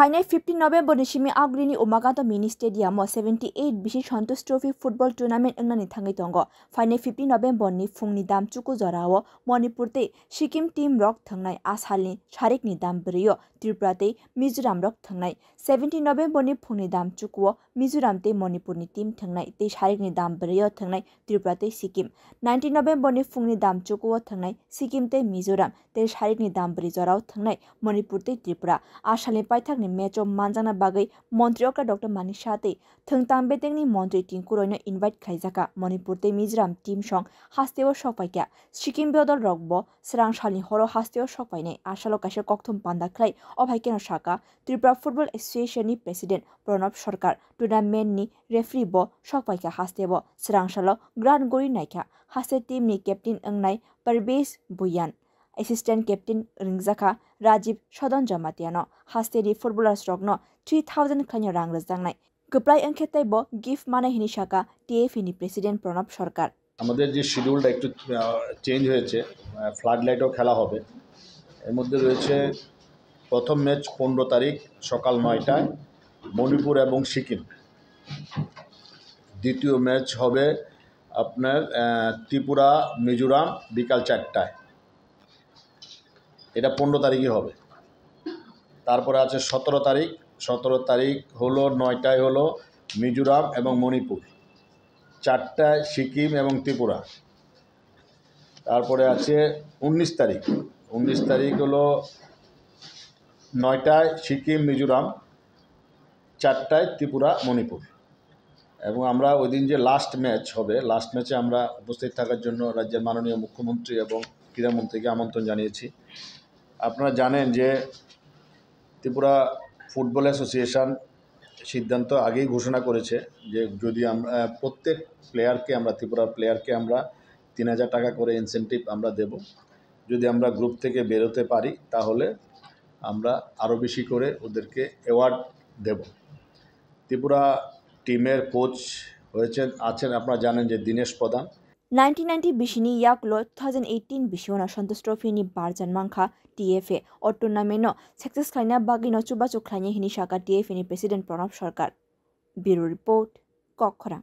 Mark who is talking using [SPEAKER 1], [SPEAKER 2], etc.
[SPEAKER 1] Final 15 November ni shimi agrini Umaganto Mini Stadium 78 bishi Santosh Trophy Football Tournament engnani thangai tongo. Final 15 November ni fungni dam chuku jorao Manipur te Sikkim team rock thangnai asalni sharik ni dam brio Tripura te Mizoram rock thangnai. 17 November ni fungni dam chuku Mizoram te Manipur ni team thangnai te sharik ni dam brio thangnai Tripura te Sikkim. 19 November ni fungni dam chuku thangnai Sikkim te Mizoram te sharik ni dam brio jorao thangnai Manipur te Tripura. Asalni paithak ni mecho manjana bagai Montri okra Dr. Manisha te thengtang beteng ni Montri tingkuroi no invite khaijaka Manipur te Mizoram team song hasteo sokpaikya Sikkim bedol rokbo srang salni horo hasteo sokpaine asalo kaise kokthum panda khlai obhaikeno saka Tripura Football Association ni president Pranab Sarkar tournament ni referee bo sokpaikya hastebo srang salo grand gori naikha haste team ni captain engnai Parvesh Buyan Assistant Captain Ringzakha Rajiv Shodon Jamatiano Hasteri footballers rokno 3000 khanyo rang rajangnai Guplai angkhetai bo gift mana hini shaka TF ni President Pranab Sarkar
[SPEAKER 2] আমাদের যে শিডিউলটা একটু change হয়েছে flood লাইটও খেলা হবে এর মধ্যে রয়েছে প্রথম ম্যাচ 15 তারিখ সকাল 9টায় মণিপুর এবং সিকিম দ্বিতীয় ম্যাচ হবে আপনার ত্রিপুরা মিজোরাম বিকাল 4টায় এটা 15 তারিখই হবে তারপরে আছে 17 তারিখ হলো 9টায় হলো মিজোরাম এবং মণিপুর 4টায় সিকিম এবং ত্রিপুরা তারপরে আছে 19 তারিখ হলো 9টায় সিকিম মিজোরাম 4টায় ত্রিপুরা মণিপুর এবং আমরা ওই দিন যে লাস্ট ম্যাচ হবে লাস্ট ম্যাচে আমরা উপস্থিত থাকার জন্য রাজ্যের মাননীয় মুখ্যমন্ত্রী এবং ক্রীড়ামন্ত্রীকে আমন্ত্রণ জানিয়েছি আপনারা জানেন যে ত্রিপুরা ফুটবল অ্যাসোসিয়েশন সিদ্ধান্ত আগেই ঘোষণা করেছে যে যদি আমরা প্রত্যেক প্লেয়ারকে আমরা ত্রিপুরা প্লেয়ারকে আমরা 3000 টাকা করে ইনসেন্টিভ আমরা দেব যদি আমরা গ্রুপ থেকে বেরোতে পারি তাহলে আমরা আরও বেশি করে ওদেরকে অ্যাওয়ার্ড দেব ত্রিপুরা টিমের কোচ আছেন আপনারা জানেন যে দীনেশ প্রধান
[SPEAKER 1] 1990 bishini yaklo 2018 bishona Santosh Trophy ni barjan mangkha TFA or tournament no success khaina bagi no chuba chukhlanya hini shaka TFA ni President Pranab Sarkar Bureau Report Kokhara